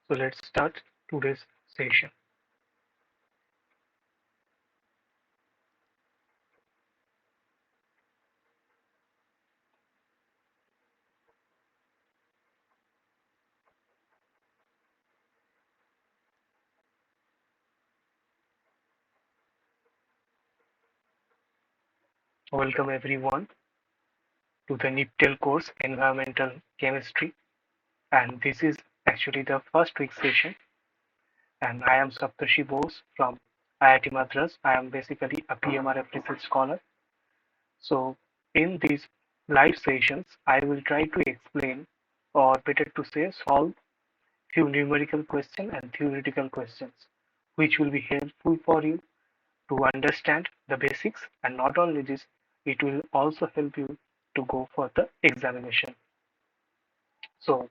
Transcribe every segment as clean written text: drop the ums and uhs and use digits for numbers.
So let's start today's session. Welcome everyone to the NPTEL course Environmental Chemistry, and this is actually the first week session. And I am Saptarshi Bose from IIT Madras. I am basically a PMRF research scholar. So in these live sessions, I will try to explain, or better to say, solve few numerical questions and theoretical questions, which will be helpful for you to understand the basics, and not only this, it will also help you to go for the examination. So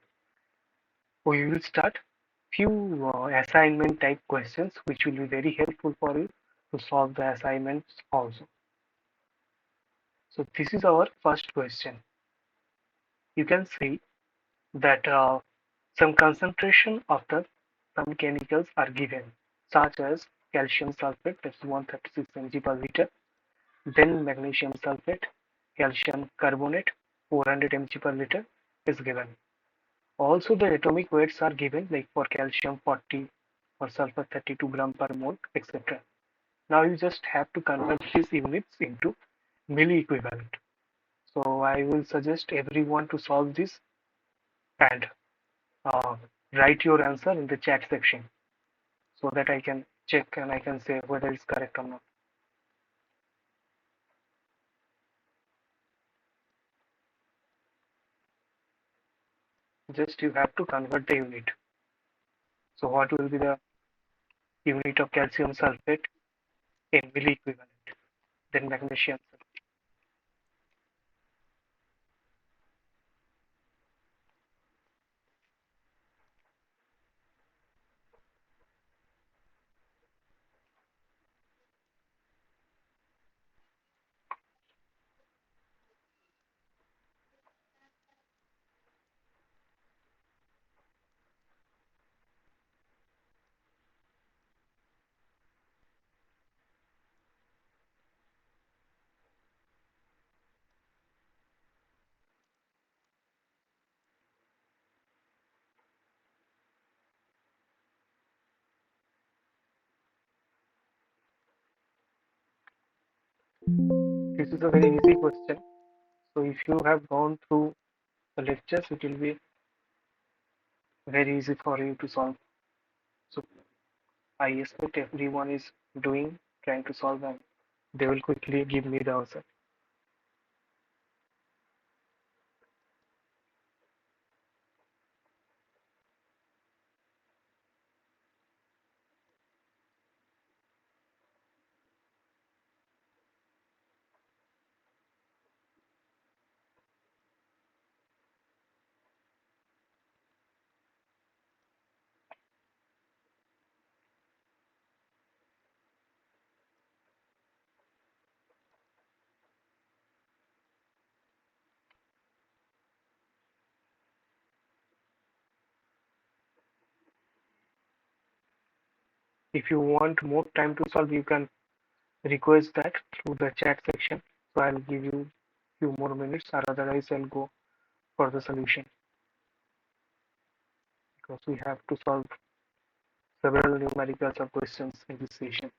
we will start few assignment type questions which will be very helpful for you to solve the assignments also. So this is our first question. You can see that some concentration of the some chemicals are given, such as calcium sulfate, that's 136 mg per liter, then magnesium sulfate, calcium carbonate, 400 mg per liter is given. Also, the atomic weights are given, like for calcium 40, for sulfur 32 gram per mole, etc. Now you just have to convert these units into milli equivalent. So I will suggest everyone to solve this and uh, write your answer in the chat section so that I can check and I can say whether it's correct or not. Just you have to convert the unit. So what will be the unit of calcium sulfate in milli equivalent? Then magnesium sulfate. This is a very easy question. So if you have gone through the lectures, it will be very easy for you to solve. So I expect everyone is doing, trying to solve, and they will quickly give me the answer. If you want more time to solve, you can request that through the chat section. So I'll give you few more minutes, or otherwise I'll go for the solution because we have to solve several numerical sub questions in this session.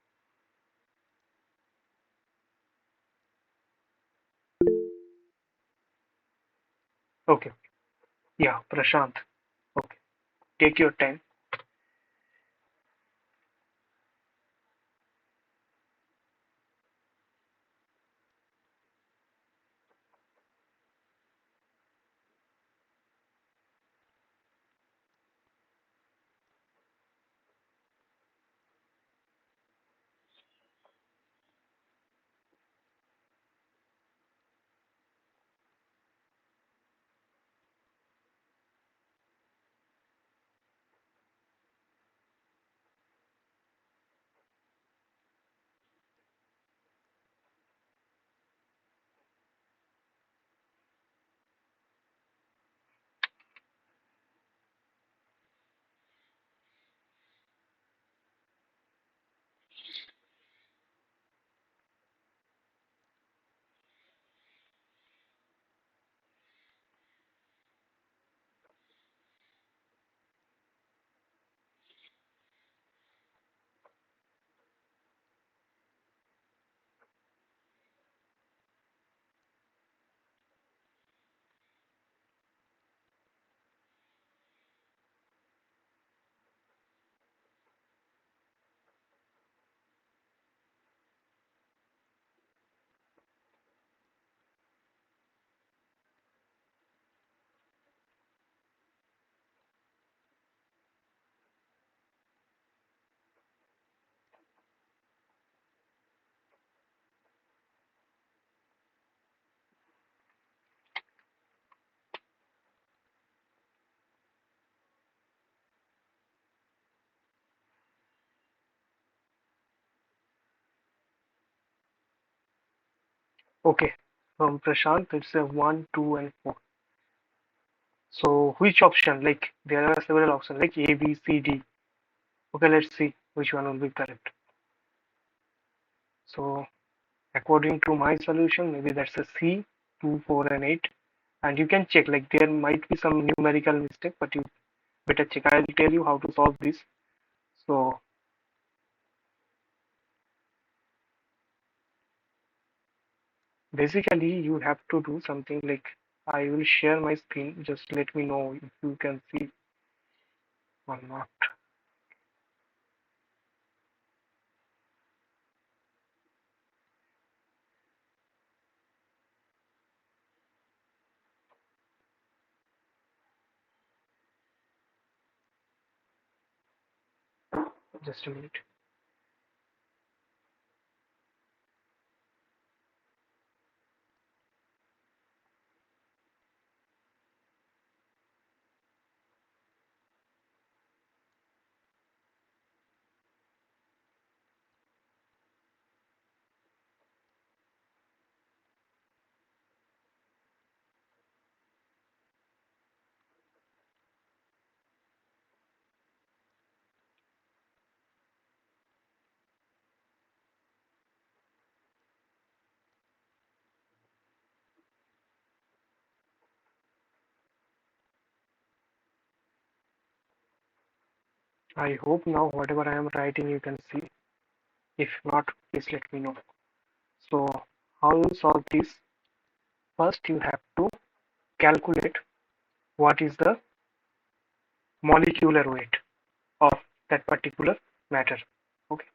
Okay, yeah, Prashant. Okay, take your time. Okay, from Prashant, it's a 1, 2, and 4. So which option? Like there are several options like A, B, C, D. Okay, let's see which one will be correct. So according to my solution, maybe that's a C, 2, 4, and 8. And you can check, like there might be some numerical mistake, but you better check. I'll tell you how to solve this. So basically you have to do something like I will share my screen. Just let me know if you can see or not. Just a minute. I hope now whatever I am writing you can see. If not, please let me know. So how you solve this? First, you have to calculate what is the molecular weight of that particular matter. Okay.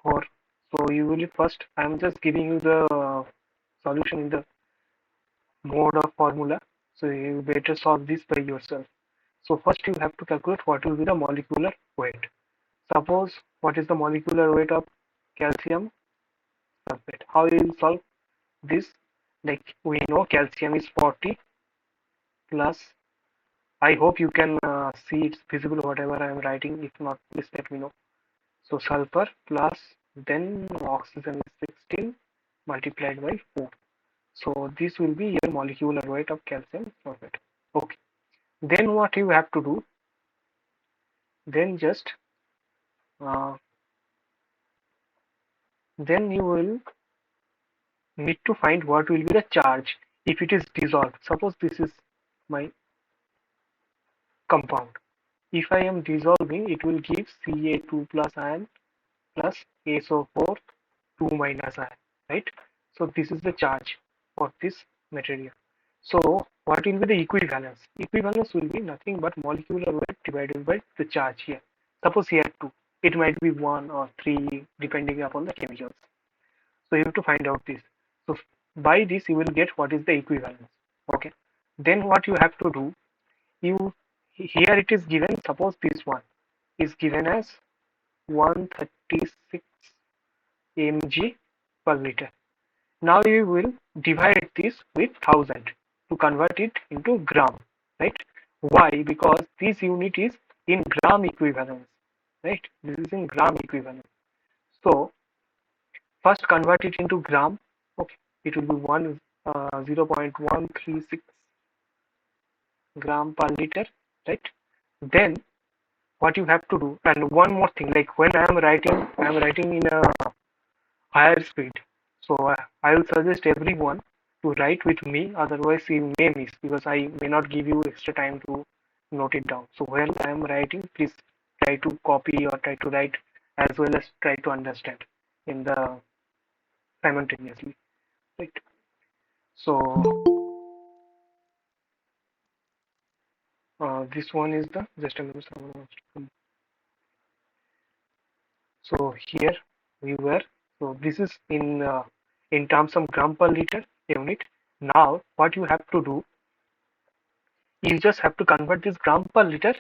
For so you will first. I am just giving you the solution in the mode of formula. So you better solve this by yourself. So first you have to calculate what will be the molecular weight. Suppose what is the molecular weight of calcium sulfate. How you will solve this? Like we know calcium is 40 plus. I hope you can see it's visible whatever I am writing. If not, please let me know. So sulfur plus then oxygen is 16 multiplied by 4. So this will be your molecular weight of calcium sulfate. Okay. Then what you have to do? Then just uh, then you will need to find what will be the charge if it is dissolved. Suppose this is my compound. If I am dissolving, it will give Ca2 plus ion plus SO4 2 minus ion, right? So this is the charge for this material. So what will be the equivalence? Equivalence will be nothing but molecular weight divided by the charge here. Suppose here 2, it might be 1 or 3 depending upon the chemicals. So you have to find out this. So by this you will get what is the equivalence. Okay. Then what you have to do, you here it is given, suppose this one is given as 136 mg per liter. Now you will divide this with 1000 to convert it into gram, right? Why? Because this unit is in gram equivalence, right? This is in gram equivalence. So first convert it into gram. Okay, it will be 0.136 gram per liter, right? Then what you have to do, and one more thing, like when I am writing in a higher speed. So I will suggest everyone to write with me, otherwise you may miss because I may not give you extra time to note it down. So while I am writing, please try to copy or try to write as well as try to understand in the simultaneously, right? So this one is the just a minute. So here we were. So this is in terms of gram per liter unit. Now what you have to do, you just have to convert this gram per liter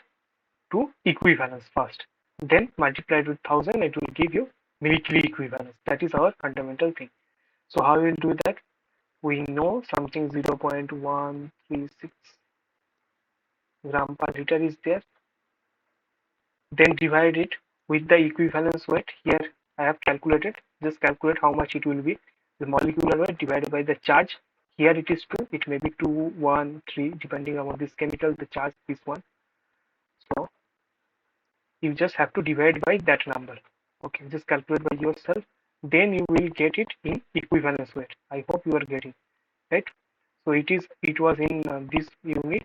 to equivalence first. Then multiplied with 1000, it will give you military equivalence. That is our fundamental thing. So how we will do that? We know something 0.136 gram per liter is there. Then divide it with the equivalence weight. Here I have calculated. Just calculate how much it will be. the molecular weight divided by the charge. Here it is 2, it may be 2, 1, 3, depending on this chemical, the charge is 1. So you just have to divide by that number. Okay, just calculate by yourself. Then you will get it in equivalence weight. I hope you are getting right. So it was in this unit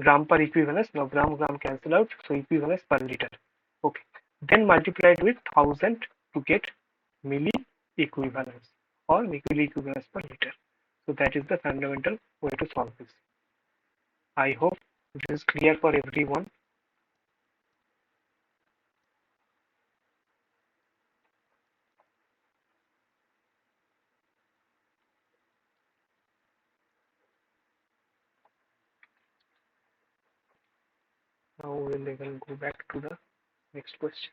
gram per equivalence. Now gram cancel out, so equivalence per liter. Okay, then multiplied with 1000 to get milli equivalence or milli equivalence per liter. So that is the fundamental way to solve this. I hope this is clear for everyone. Now we'll again go back to the next question.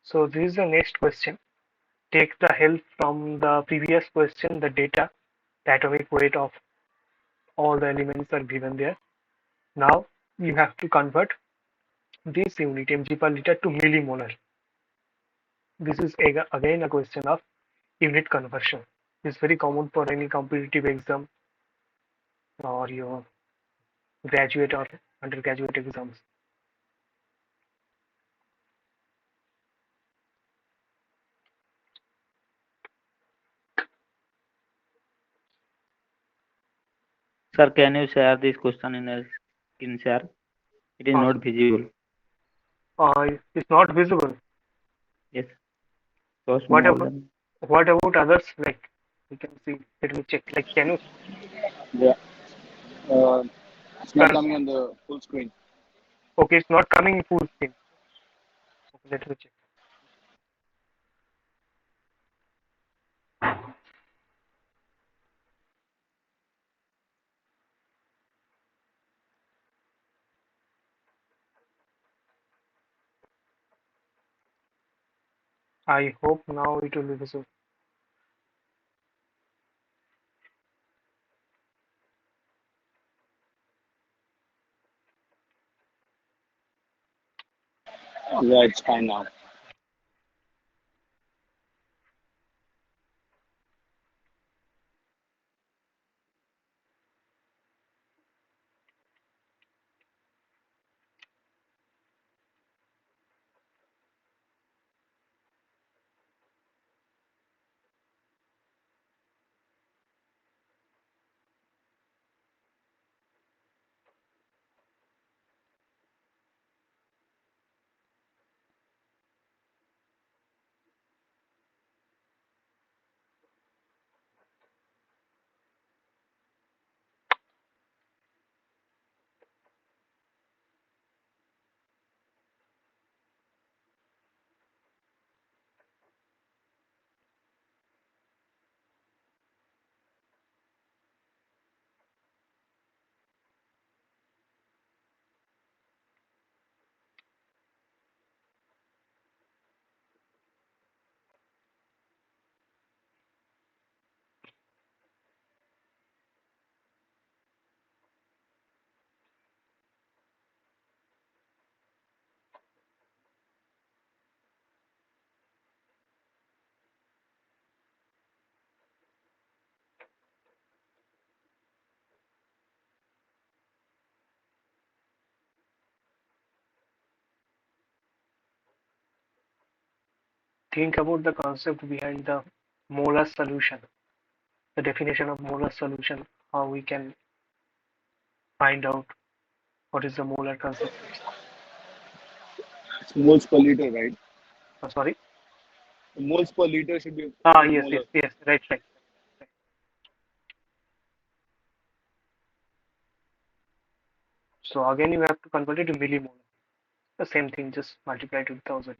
So this is the next question. Take the help from the previous question, the data, the atomic weight of all the elements are given there. Now you have to convert this unit mg per liter to millimolar. This is again a question of unit conversion. It's very common for any competitive exam or your graduate or undergraduate exams. Sir, can you share this question in a screen share? It is Uh, not visible. it's not visible. Yes, so What small about then. others? Like we can see. Let me check. Like can you Yeah, uh, it's not can coming on the full screen. okay? It's not coming in full screen. Okay, let me check. I hope now it will be visible. Yeah, it's fine now. Think about the concept behind the molar solution. The definition of molar solution. How we can find out what is the molar concentration. It's moles per liter, right? Sorry. The moles per liter should be Yes, molar. right, right. So again, you have to convert it to millimolar. The same thing, just multiply to 1000.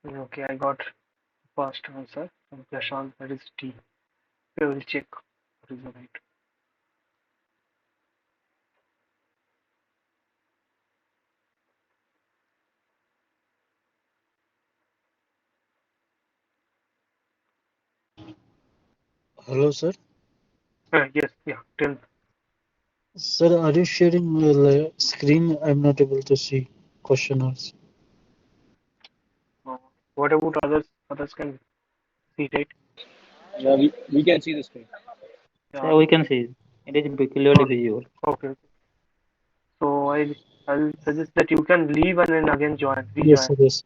Okay, I got first answer from Prashant, that is D. We will check what is the right. Hello, sir. Yes, yeah, tell me. Sir, are you sharing the screen? I'm not able to see questionnaires. Uh, what about others? Others can see, right? Yeah, we can see the screen. Yeah, Yeah, we can see it is clearly okay, visible. okay. So I'll suggest that you can leave and then again join, Yes, rejoin. sir. Yes.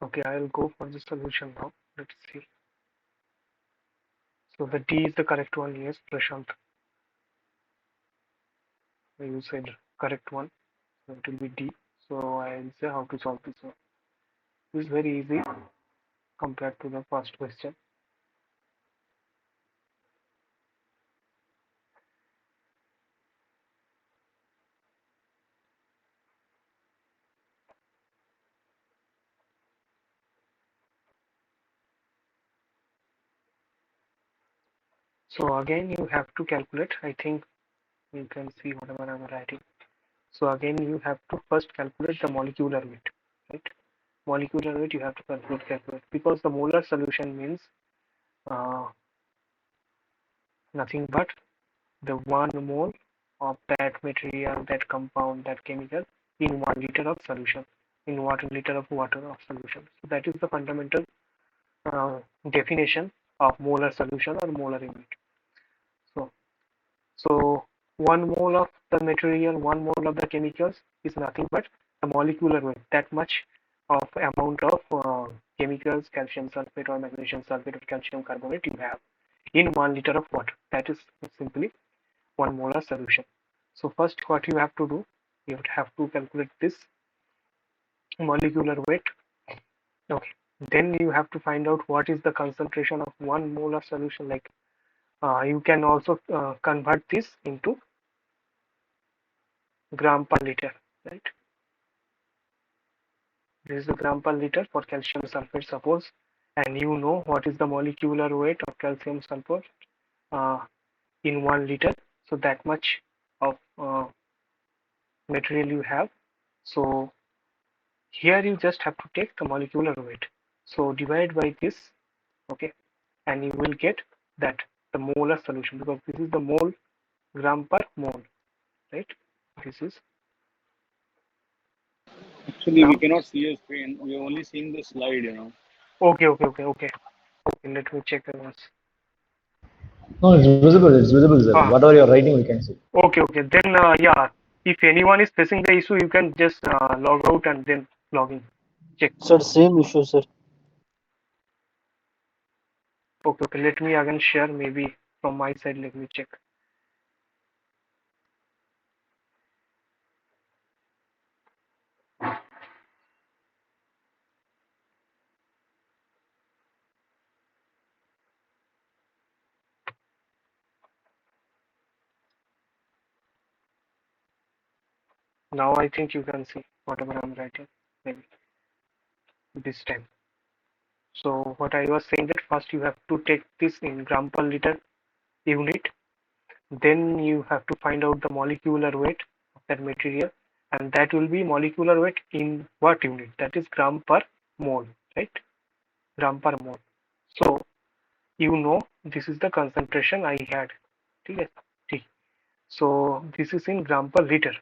Okay, I'll go for the solution now. Let's see. So the D is the correct one. Yes, Prashant, you said correct one. So it will be D. So I'll say how to solve this one. This is very easy compared to the first question. So again, you have to calculate. I think you can see whatever I'm writing. So again, you have to first calculate the molecular weight, right? Molecular weight you have to calculate because the molar solution means uh, nothing but the 1 mole of that material, that compound, that chemical in 1 liter of solution, in 1 liter of water of solution. So that is the fundamental uh, definition of molar solution or molar unit. So, so 1 mole of the material, 1 mole of the chemicals is nothing but the molecular weight. That much of amount of chemicals, calcium sulfate or magnesium sulfate or calcium carbonate you have in 1 liter of water. That is simply 1 molar solution. So first what you have to do, you have to calculate this molecular weight. Okay. Then you have to find out what is the concentration of 1 mole of solution. Like you can also convert this into gram per liter, right? This is the gram per liter for calcium sulfate, suppose, and you know what is the molecular weight of calcium sulfate uh, in 1 liter. So that much of material you have. So here you just have to take the molecular weight. So divide by this, okay, and you will get that the molar solution because this is the mole gram per mole, right? This is Actually, we now. cannot see your screen. We're only seeing the slide. Okay. Let me check it once. No, it's visible, sir. Ah, Whatever you're writing, we can see. okay. Then yeah, if anyone is facing the issue, you can just log out and then log in. Check. Sir, same issue, sir. Okay. Let me again share. Maybe from my side, let me check. Now I think you can see whatever I'm writing. Maybe this time. So what I was saying that first you have to take this in gram per liter unit, then you have to find out the molecular weight of that material, and that will be molecular weight in what unit? That is gram per mole, right? Gram per mole. So you know this is the concentration I had. Okay. So this is in gram per liter.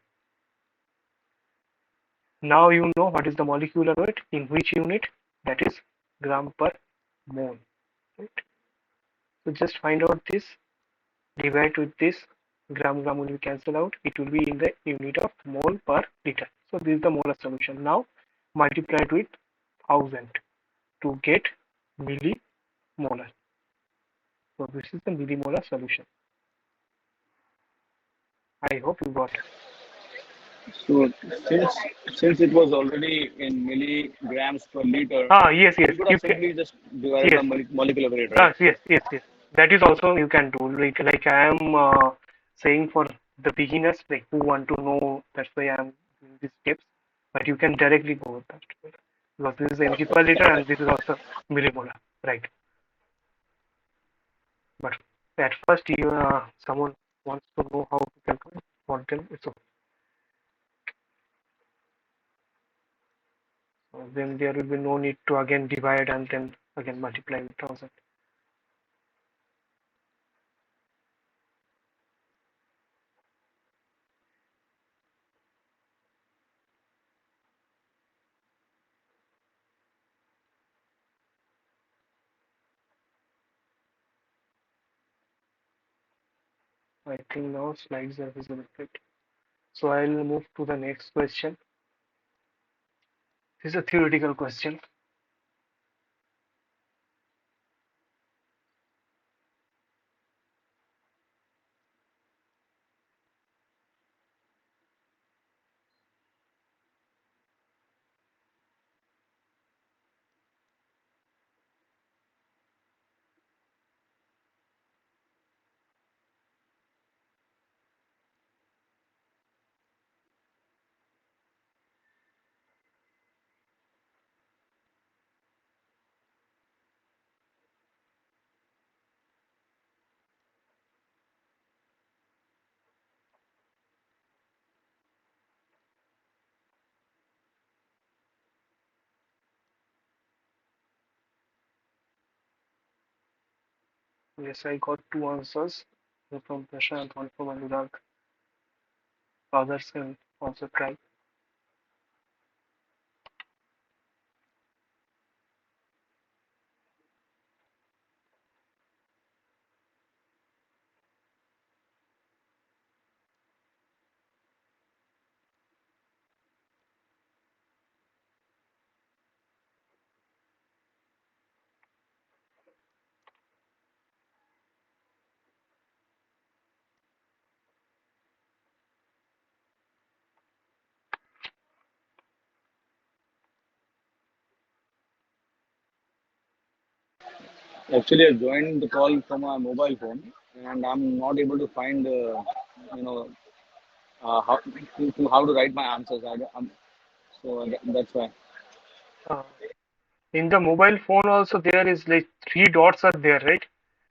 Now you know what is the molecular weight in which unit, that is gram per mole, right? So just find out this, divide with this, gram will be cancelled out, it will be in the unit of mole per liter. So this is the molar solution. Now multiply it with 1000 to get millimolar. So this is the millimolar solution. I hope you got it. So since it was already in milligrams per liter, Yes, we could have you can. simply just divided by Yes, molecular weight, right? yes. That is also you can do. Like I am saying for the beginners, like who want to know. That's why I am doing these steps. But you can directly go with that because this is mg per liter and this is also millimolar, right? But at first, you someone wants to know how to calculate. For them, it's okay. So then there will be no need to again divide and then again multiply with 1000. I think now slides are visible, right? So I'll move to the next question. This is a theoretical question. Yes, I got two answers. One from Prashant, one from Anurag. Others can also try. Actually, I joined the call from a mobile phone, and I'm not able to find, you know, how to write my answers. That's why. Uh, in the mobile phone also there is like three dots are there, right?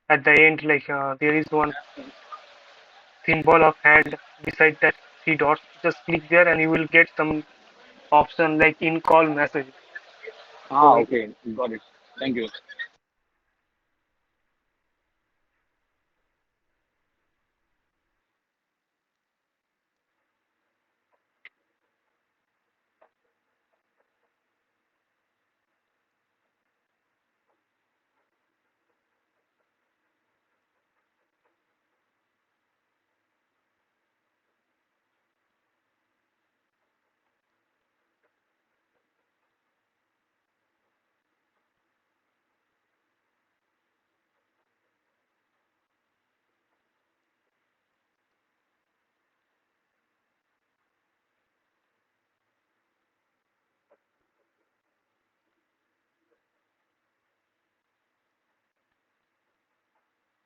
At the end, like there is one symbol of hand beside that three dots. Just click there and you will get some option like in call message. Ah, So okay, got it. Thank you.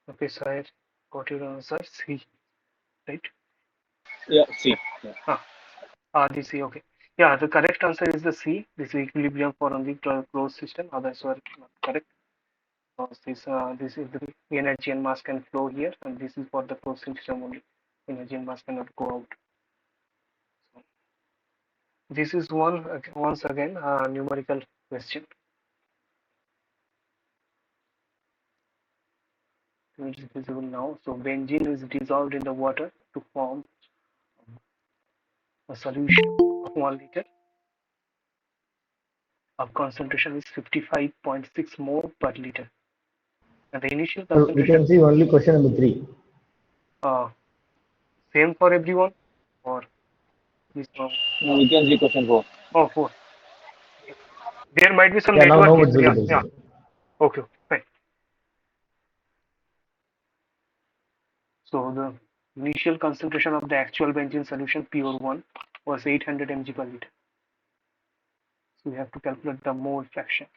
okay, so I got your answer C, right? Yeah, see. Yeah. Ah, the C. Okay. Yeah, the correct answer is the C. This is equilibrium for only closed system. Others were not correct. This is the energy and mass can flow here, and this is for the closed system only. Energy and mass cannot go out. So this is once again a numerical question, which is visible now. So benzene is dissolved in the water to form a solution of 1 liter. Our concentration is 55.6 mole per liter. And the initial Sir, we concentration, can see only question number 3. uh, same for everyone, or this one? No, we can see question 4. Oh, four. Okay. There might be some Yeah, now network it's issue. Yeah, visible, yeah. sir. Okay, fine. So the initial concentration of the actual benzene solution pure one was 800 mg per liter. So we have to calculate the mole fraction.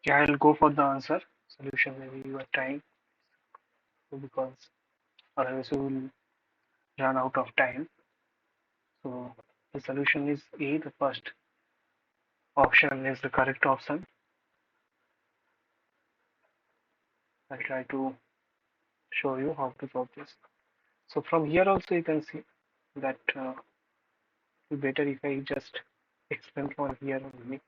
Yeah, I'll go for the answer. Solution maybe you are trying because otherwise we will run out of time. So the solution is A. The first option is the correct option. I'll try to show you how to solve this. So from here also you can see that it's better if I just explain from here only.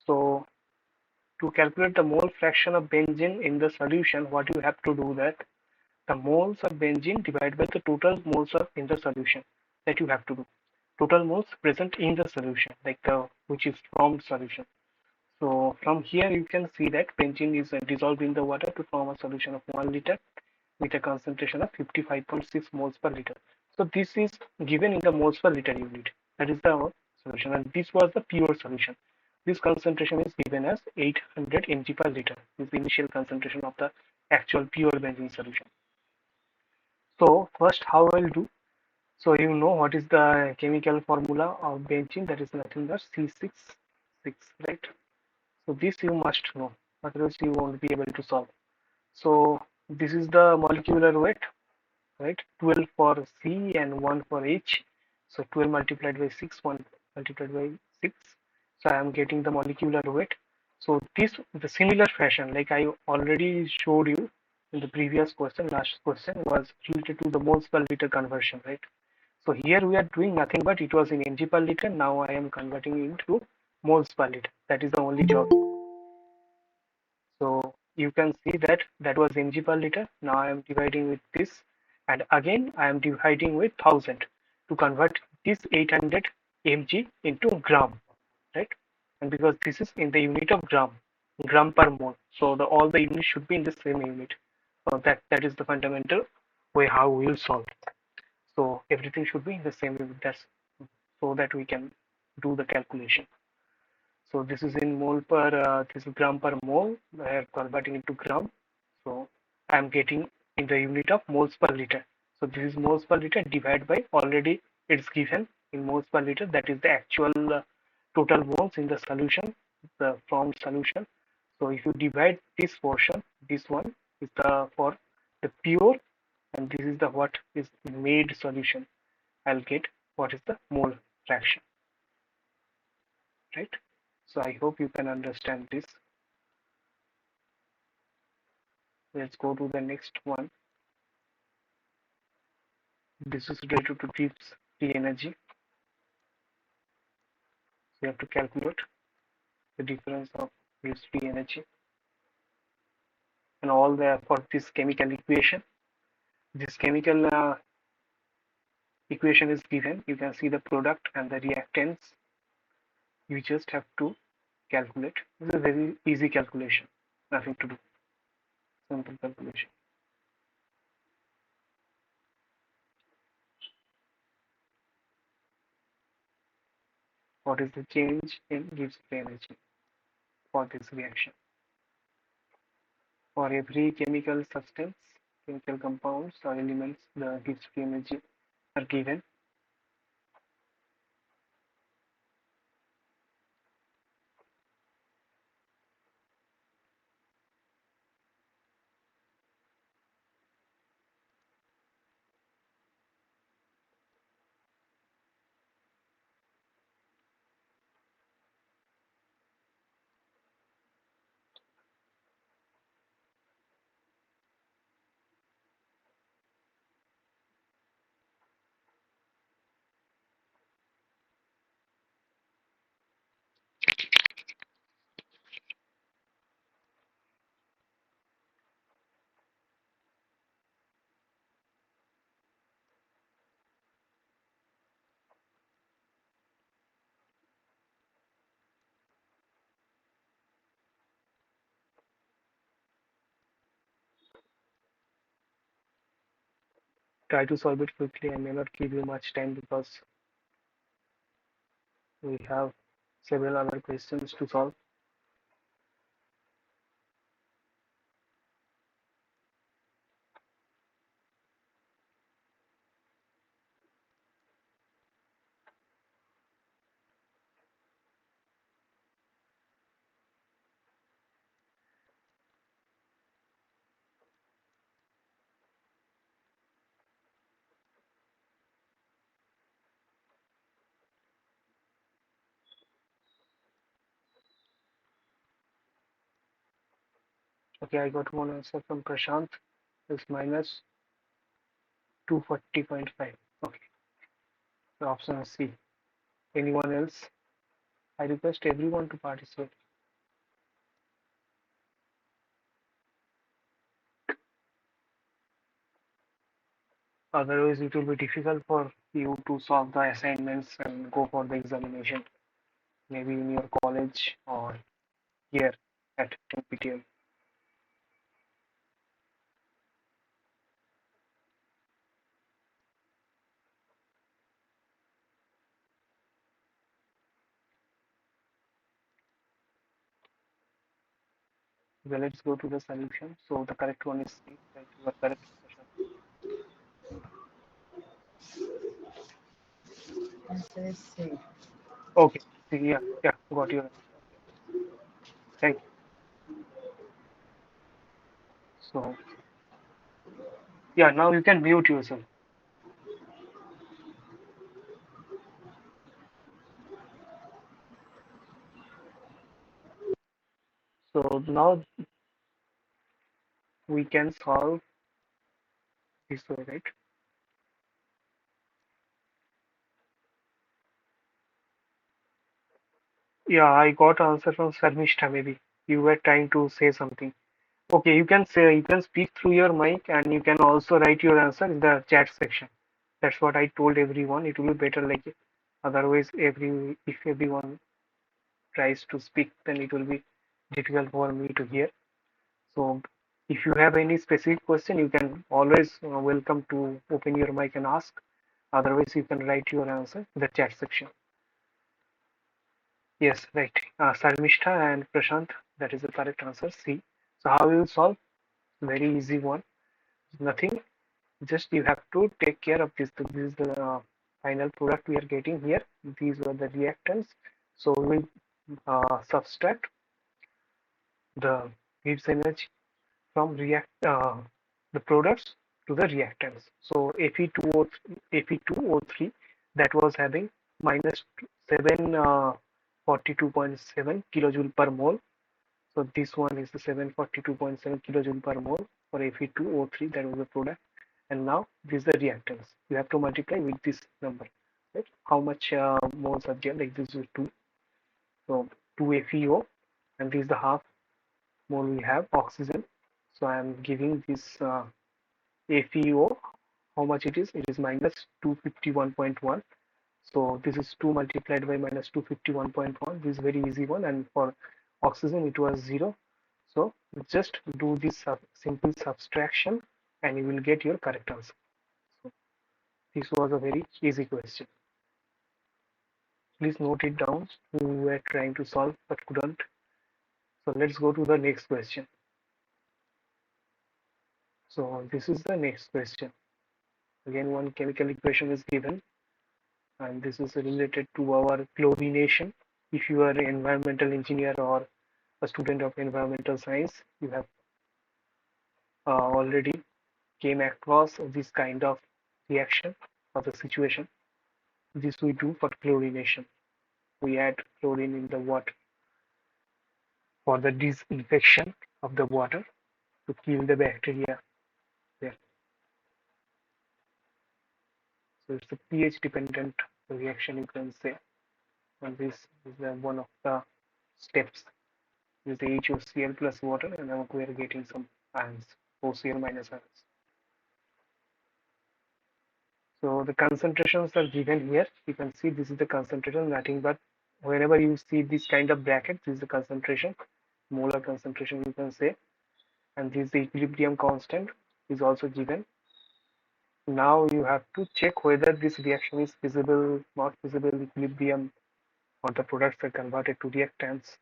So to calculate the mole fraction of benzene in the solution, what you have to do that the moles of benzene divided by the total moles of in the solution, that you have to do. Total moles present in the solution, like the which is from solution. So from here you can see that benzene is dissolved in the water to form a solution of 1 liter with a concentration of 55.6 moles per liter. So this is given in the moles per liter unit. That is the solution, and this was the pure solution. This concentration is given as 800 mg per liter. This is the initial concentration of the actual pure benzene solution. So first how I'll do. So you know what is the chemical formula of benzene? That is nothing but C6, right? So this you must know, otherwise you won't be able to solve. So this is the molecular weight, right? 12 for C and 1 for H. So 12 multiplied by 6, 1 multiplied by 6. So I am getting the molecular weight. So this, the similar fashion, like I already showed you in the previous question, last question was related to the moles per liter conversion, right? So here we are doing nothing but it was in mg per liter. Now I am converting into moles per liter. That is the only job. So you can see that that was mg per liter. Now I am dividing with this, and again I am dividing with 1000 to convert this 800 mg into gram, right? And because this is in the unit of gram per mole, so all the units should be in the same unit. So that is the fundamental way how we will solve. So everything should be in the same unit. That's so that we can do the calculation. So this is in mole per, this is gram per mole. I am converting into gram. So I am getting in the unit of moles per liter. So this is moles per liter divided by, already it's given in moles per liter. That is the actual total moles in the solution, the from solution. So if you divide this portion, this one is the for the pure, and this is the what is made solution. I'll get what is the mole fraction, right? So I hope you can understand this. Let's go to the next one. This is related to Gibbs free energy. So you have to calculate the difference of Gibbs free energy and all the for this chemical equation. This chemical equation is given. You can see the product and the reactants. You just have to calculate. This is a very easy calculation. Nothing to do. Simple calculation. What is the change in Gibbs free energy for this reaction? For every chemical substance, chemical compounds or elements, the Gibbs free energy are given. Try to solve it quickly. I may not give you much time because we have several other questions to solve. Okay, I got one answer from Prashant. It's minus 240.5. Okay, so option C. Anyone else? I request everyone to participate. Otherwise, it will be difficult for you to solve the assignments and go for the examination, maybe in your college or here at NPTEL. Well, let's go to the solution. So the correct one is C. Right, you are correct, Prashant. Answer is C. Okay, C, yeah, got your answer. Thank you. So yeah, now you can mute yourself. So now we can solve this way, right? Yeah, I got answer from Sarmishta maybe. You were trying to say something. Okay, you can speak through your mic and you can also write your answer in the chat section. That's what I told everyone. It will be better like it. Otherwise, if everyone tries to speak, then it will be difficult for me to hear. So if you have any specific question, you can always welcome to open your mic and ask. Otherwise, you can write your answer in the chat section. Yes, right. Sarmishta and Prashant, that is the correct answer. C. So how you will solve? Very easy one. Nothing. Just you have to take care of this. This is the final product we are getting here. These were the reactants. So we will subtract the Gibbs energy from the products to the reactants. So Fe2O3 that was having minus 742.7 kilojoule per mole. So this one is the 742.7 kilojoule per mole for Fe2O3, that was the product. And now this is the reactants. You have to multiply with this number. Right? How much moles are there? Like this is 2. So 2 FeO, and this is the half mole we have oxygen. So I am giving this FeO. How much it is? It is minus 251.1. So this is 2 multiplied by minus 251.1. This is very easy one. And for oxygen, it was 0. So just do this simple subtraction and you will get your correct answer. So this was a very easy question. Please note it down. We were trying to solve but couldn't. So let's go to the next question. So this is the next question. Again, one chemical equation is given, and this is related to our chlorination. If you are an environmental engineer or a student of environmental science, you have already came across this kind of reaction or the situation. This we do for chlorination. We add chlorine in the water for the disinfection of the water to kill the bacteria there. So it's a pH dependent reaction, you can say. And this is one of the steps. With the HOCl plus water, and now we are getting some ions, OCl minus ions. So the concentrations are given here. You can see this is the concentration, nothing but whenever you see this kind of bracket, this is the concentration, molar concentration, you can say, and this is the equilibrium constant is also given. Now you have to check whether this reaction is feasible, not feasible, equilibrium, or the products are converted to reactants.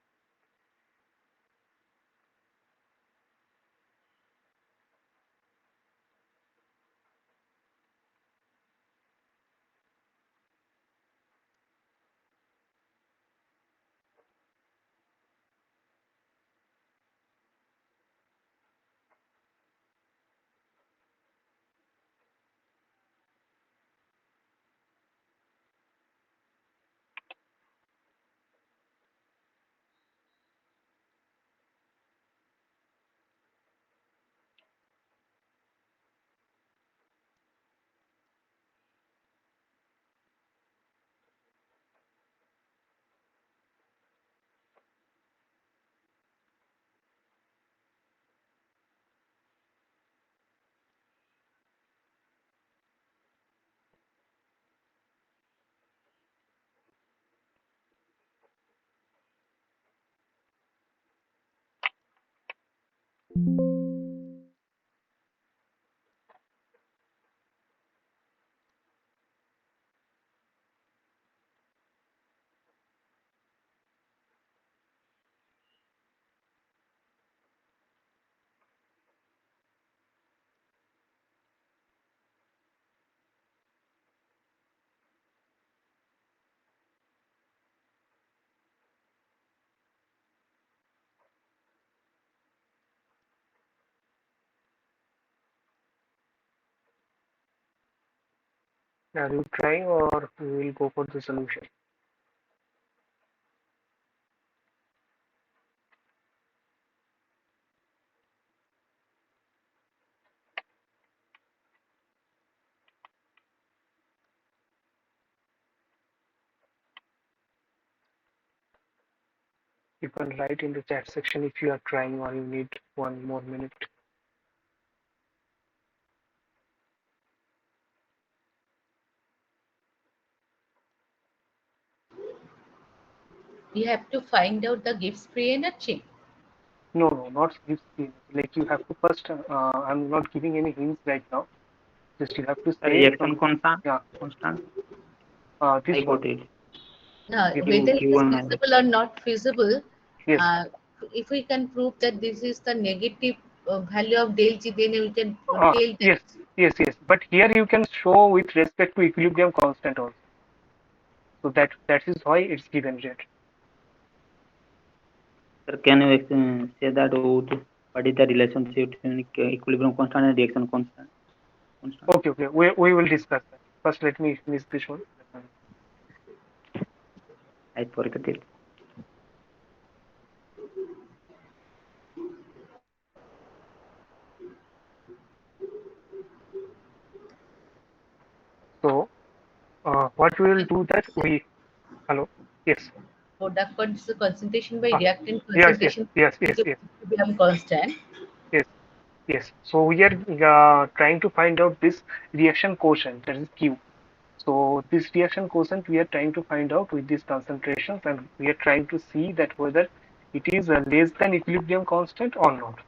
Are you trying or we will go for the solution? You can write in the chat section if you are trying or you need 1 more minute. You have to find out the Gibbs free energy. No, not Gibbs free energy. Like you have to first. I'm not giving any hints right now. Just you have to say. Reaction constant. Yeah. Constant. This I one. got it. Now, Gibbs. whether it is Q1 minus. feasible or not feasible, Yes. if we can prove that this is the negative value of del G, then we can tell that. Yes. But here you can show with respect to equilibrium constant also. So that is why it's given red. Sir, can you say that what is the relationship between equilibrium constant and reaction constant? Okay. We will discuss that. First, let me finish this one. I forget it. So, what we will do that we. Hello. Yes. Product concentration by Ah, reactant yes. concentration Yes. become constant. Yes. So we are trying to find out this reaction quotient, that is Q. So this reaction quotient we are trying to find out with these concentrations, and we are trying to see that whether it is less than equilibrium constant or not.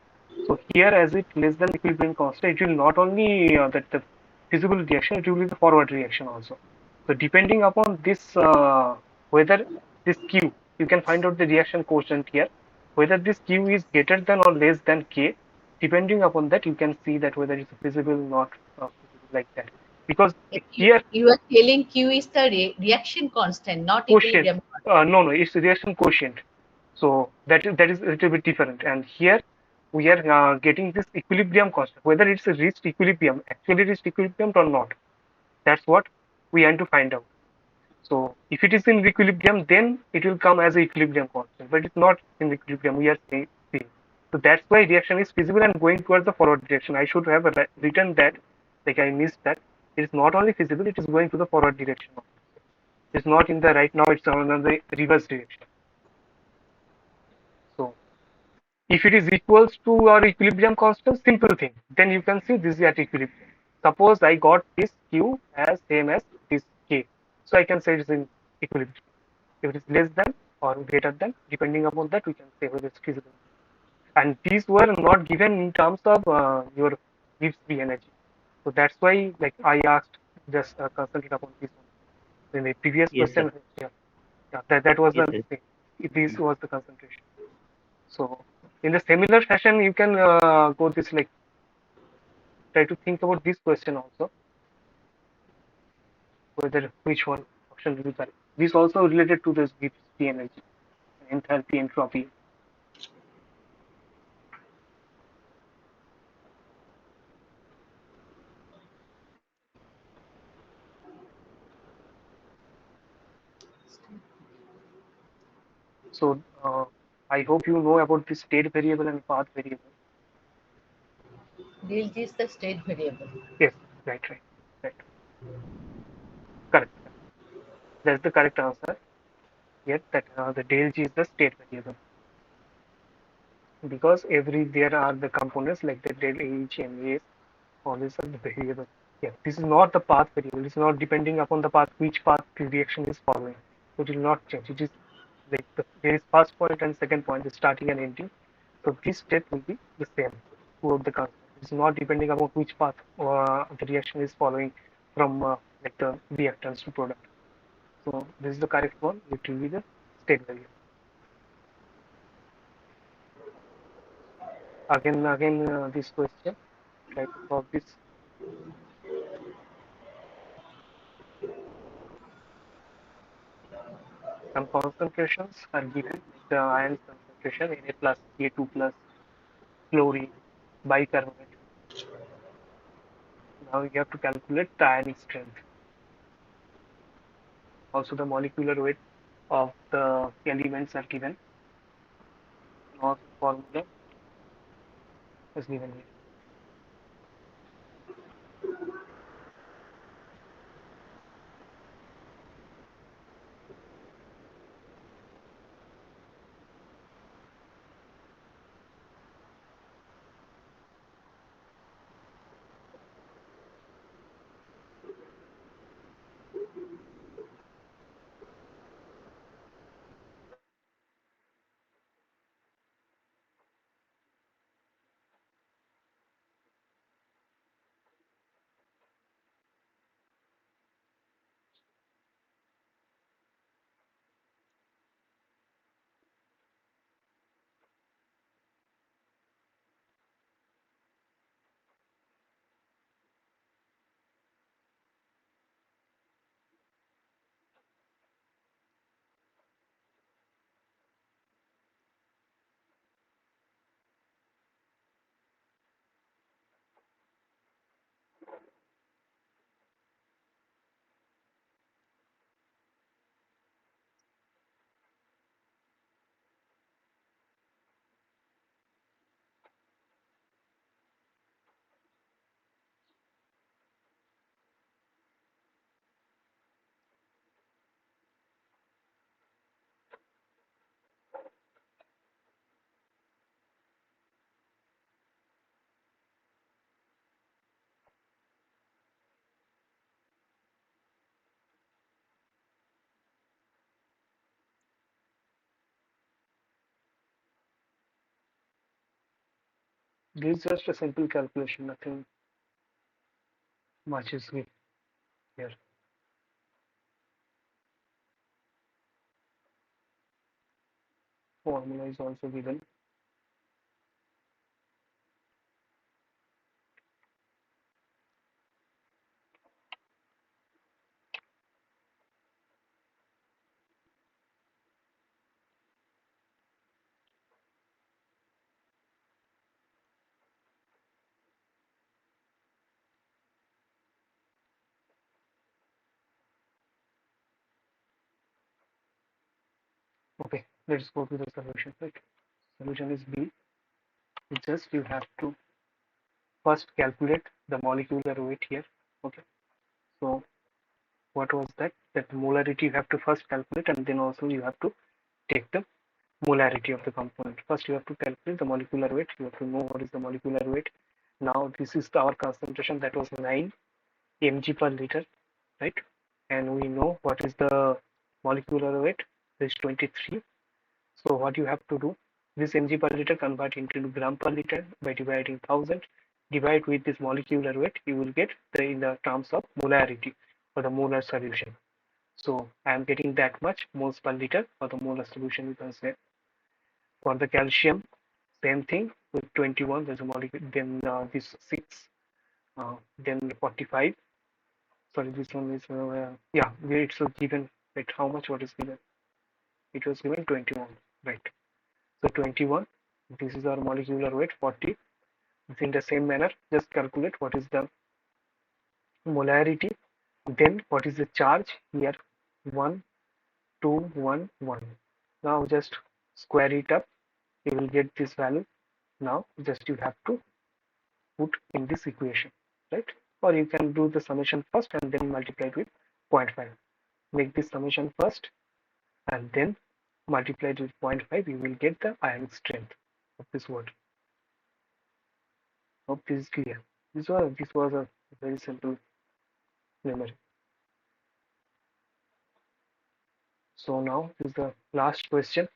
So here, as it less than equilibrium constant, it will not only that the feasible reaction, it will be the forward reaction also. So depending upon this, whether this Q, you can find out the reaction quotient here, whether this Q is greater than or less than K. Depending upon that, you can see that whether it's feasible or not feasible, like that. Because here You are telling Q is the reaction constant, not quotient, equilibrium constant. no, it's reaction quotient. So that is a little bit different. And here we are getting this equilibrium constant, whether it's a reached equilibrium, actually reached equilibrium or not. That's what we want to find out. So if it is in equilibrium, then it will come as a equilibrium constant, but it's not in equilibrium. We are saying. So that's why reaction is feasible and going towards the forward direction. I should have written that, like I missed that. It is not only feasible, it is going to the forward direction. It's not in the right now, it's on the reverse direction. So if it is equals to our equilibrium constant, simple thing, then you can see this is at equilibrium. Suppose I got this Q as same as this K. So I can say it is in equilibrium. If it is less than or greater than, depending upon that, we can say whether it's feasible. And these were not given in terms of your Gibbs free energy. So that's why, like I asked, just concentrate upon this one. In the previous Yes, question, sir. that was Yes, the sir. thing. This was the concentration. So in the similar fashion, you can go this, like try to think about this question also, whether which one option will be correct. This also related to this Gibbs free energy, enthalpy, entropy. So I hope you know about the state variable and path variable. Del G is the state variable. Yes, right. Correct. That's the correct answer. Yet that the del G is the state variable, because there are the components like the del H and S. All these are the variable. Yeah, this is not the path variable. It's not depending upon the path, which path the reaction is following. So it will not change. It is like there is first point and second point, the starting and ending. So this step will be the same throughout the concept. It's not depending upon which path the reaction is following from like the reactants to product. So this is the correct one. It will be the state variable. Again, this question. Try to solve this. Some concentrations are given, like the ion concentration Na plus, Ca2 plus, chlorine, bicarbonate. Now you have to calculate the ionic strength. Also the molecular weight of the elements are given. And also the formula is given here. This is just a simple calculation, nothing much is here. Formula is also given. Okay, let's go to the solution. Right? Solution is B. It's just you have to first calculate the molecular weight here. Okay, so what was that? That molarity you have to first calculate, and then also you have to take the molarity of the component. First, you have to calculate the molecular weight. You have to know what is the molecular weight. Now, this is our concentration, that was 9 mg per liter, right? And we know what is the molecular weight, is 23. So what you have to do, this mg per liter convert into gram per liter by dividing 1000, divide with this molecular weight, you will get in the terms of molarity for the molar solution. So I am getting that much moles per liter for the molar solution, you can say. For the calcium, same thing with 21, there's a molecule, then this 6, then 45. Sorry, this one is, yeah, it's given, right, how much, what is given? It was given 21, right? So 21, this is our molecular weight, 40. It's in the same manner, just calculate what is the molarity, then what is the charge here, 1, 2, 1, 1. Now just square it up, you will get this value. Now just you have to put in this equation, right? Or you can do the summation first and then multiply it with 0.5. Make this summation first and then multiply it with 0.5. You will get the ionic strength of this word. Hope this is clear. This was a very simple memory. So now this is the last question.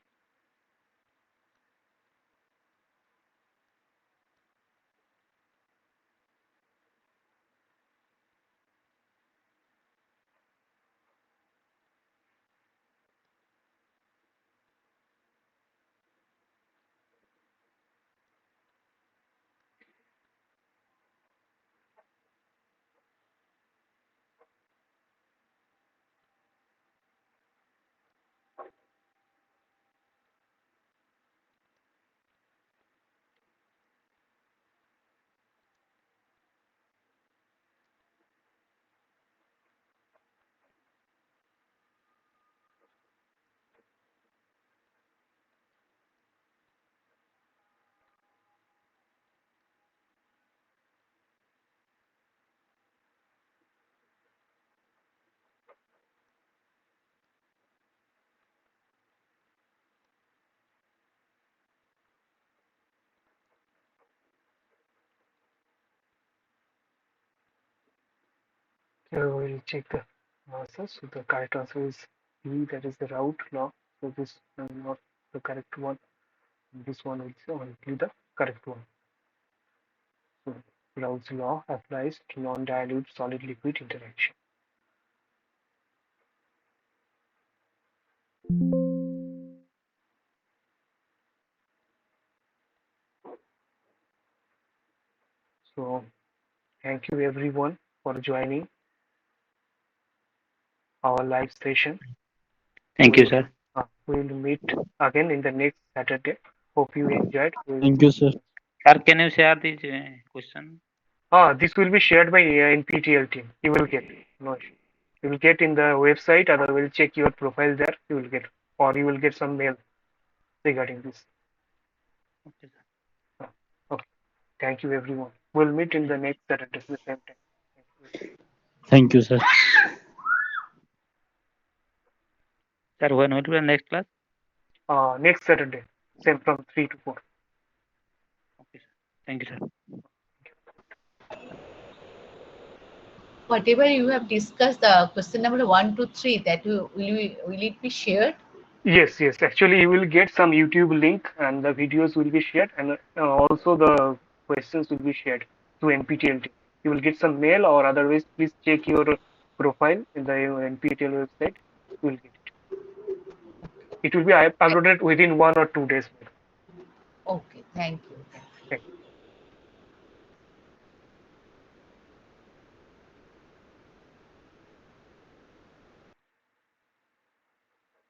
We'll check the answer. So the correct answer is B, that is the Raoult law. So this is not the correct one. This one is only the correct one. So Raoult's law applies to non-dilute solid-liquid interaction. So thank you everyone for joining our live session. Thank you, sir. We'll meet again in the next Saturday. Hope you enjoyed. Thank you, sir. Sir, can you share this question? This will be shared by NPTEL team. You will get no issue. You will get in the website, or we'll check your profile there. You will get, or you will get some mail regarding this. Okay, sir. Okay. Thank you everyone. We'll meet in the next Saturday at the same time. Thank you, sir. Sir, when will be the next class? Next Saturday, same from 3 to 4. Okay, sir. Thank you, sir. Whatever you have discussed, the question number 1 to 3, that will it be shared? Yes, yes. Actually, you will get some YouTube link, and the videos will be shared, and also the questions will be shared to NPTEL team. You will get some mail, or otherwise, please check your profile in the NPTEL website. You will get it. It will be uploaded within 1 or 2 days. Okay, thank you.